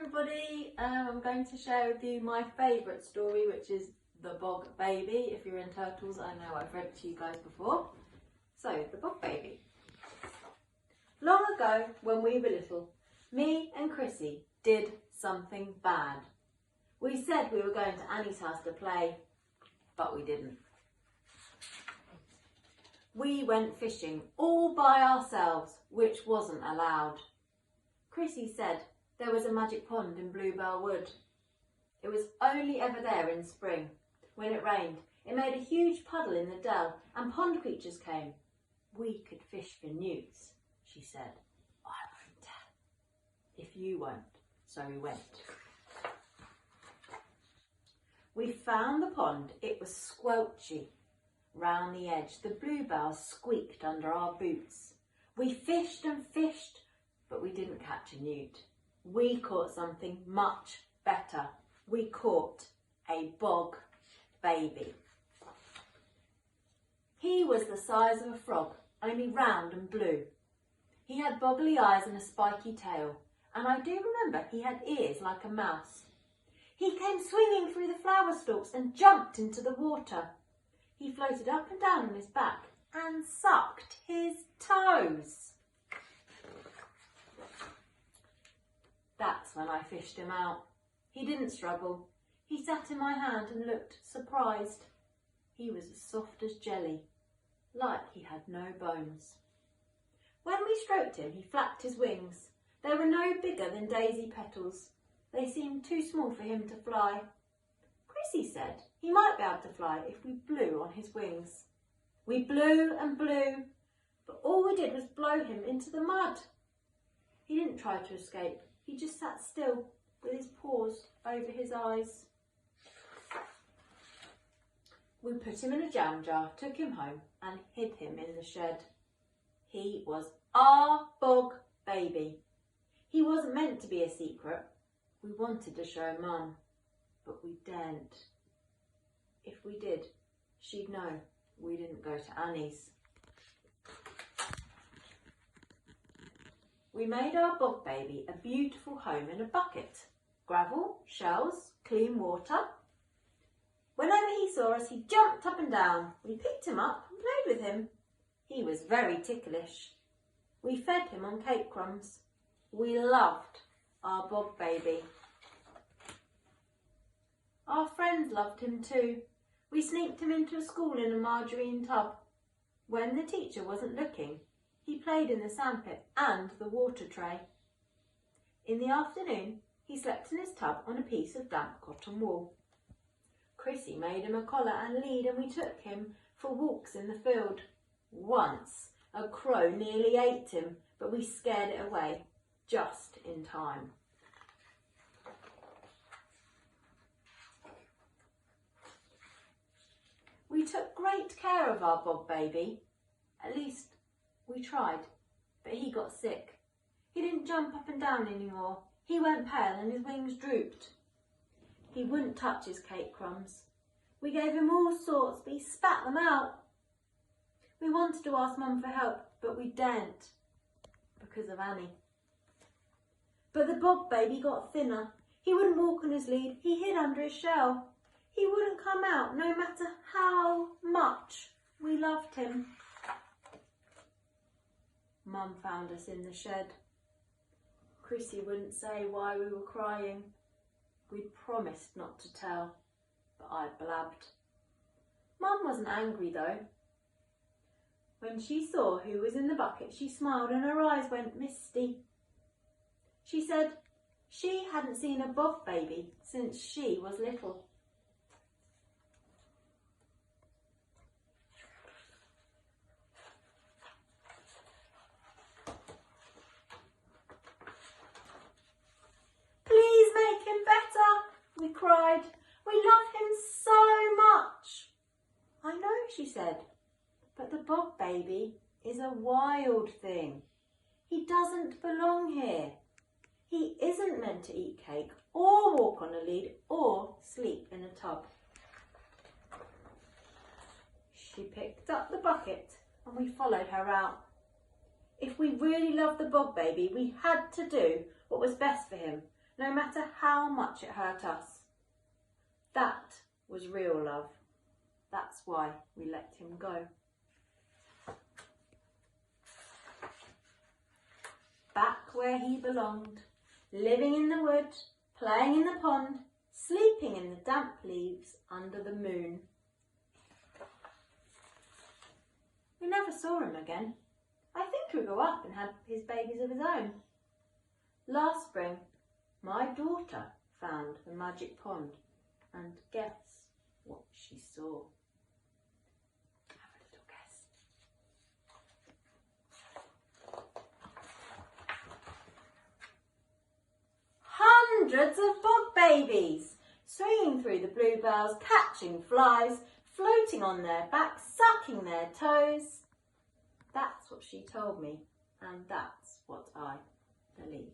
everybody. I'm going to share with you my favourite story, which is the Bog Baby. If you're in turtles, I know I've read it to you guys before. So, the Bog Baby. Long ago, when we were little, me and Chrissy did something bad. We said we were going to Annie's house to play, but we didn't. We went fishing all by ourselves, which wasn't allowed. Chrissy said there was a magic pond in Bluebell Wood. It was only ever there in spring. When it rained, it made a huge puddle in the dell and pond creatures came. We could fish for newts, she said. I won't tell, if you won't. So we went. We found the pond. It was squelchy. Round the edge, the bluebells squeaked under our boots. We fished and fished, but we didn't catch a newt. We caught something much better. We caught a bog baby. He was the size of a frog, only round and blue. He had boggly eyes and a spiky tail, and I do remember he had ears like a mouse. He came swinging through the flower stalks and jumped into the water. He floated up and down on his back and sucked his toes. That's when I fished him out. He didn't struggle. He sat in my hand and looked surprised. He was as soft as jelly, like he had no bones. When we stroked him, he flapped his wings. They were no bigger than daisy petals. They seemed too small for him to fly. Chrissy said he might be able to fly if we blew on his wings. We blew and blew, but all we did was blow him into the mud. He didn't try to escape. He just sat still with his paws over his eyes. We put him in a jam jar, took him home and hid him in the shed. He was our Bog Baby. He wasn't meant to be a secret. We wanted to show Mum, but we daren't. If we did, she'd know we didn't go to Annie's. We made our Bog Baby a beautiful home in a bucket. Gravel, shells, clean water. Whenever he saw us, he jumped up and down. We picked him up and played with him. He was very ticklish. We fed him on cake crumbs. We loved our Bog Baby. Our friends loved him too. We sneaked him into a school in a margarine tub. When the teacher wasn't looking, he played in the sandpit and the water tray. In the afternoon, he slept in his tub on a piece of damp cotton wool. Chrissy made him a collar and lead and we took him for walks in the field. Once, a crow nearly ate him, but we scared it away just in time. We took great care of our Bog Baby. At least we tried, but he got sick. He didn't jump up and down anymore. He went pale and his wings drooped. He wouldn't touch his cake crumbs. We gave him all sorts, but he spat them out. We wanted to ask Mum for help, but we daren't because of Annie. But the Bog Baby got thinner. He wouldn't walk on his lead. He hid under his shell. He wouldn't come out no matter how much we loved him. Mum found us in the shed. Chrissy wouldn't say why we were crying. We'd promised not to tell, but I blabbed. Mum wasn't angry though. When she saw who was in the bucket, she smiled and her eyes went misty. She said she hadn't seen a Bog Baby since she was little. Please make him better, we cried. We love him so much. I know, she said, but the Bog Baby is a wild thing. He doesn't belong here. He isn't meant to eat cake or walk on a lead or sleep in a tub. She picked up the bucket and we followed her out. If we really loved the Bog Baby, we had to do what was best for him, no matter how much it hurt us. That was real love. That's why we let him go. Back where he belonged, living in the wood, playing in the pond, sleeping in the damp leaves under the moon. We never saw him again. I think he grew up and had his babies of his own. Last spring, my daughter found the magic pond, and guess what she saw? Have a little guess. Hundreds of bog babies, swinging through the bluebells, catching flies, floating on their backs, sucking their toes. That's what she told me, and that's what I believe.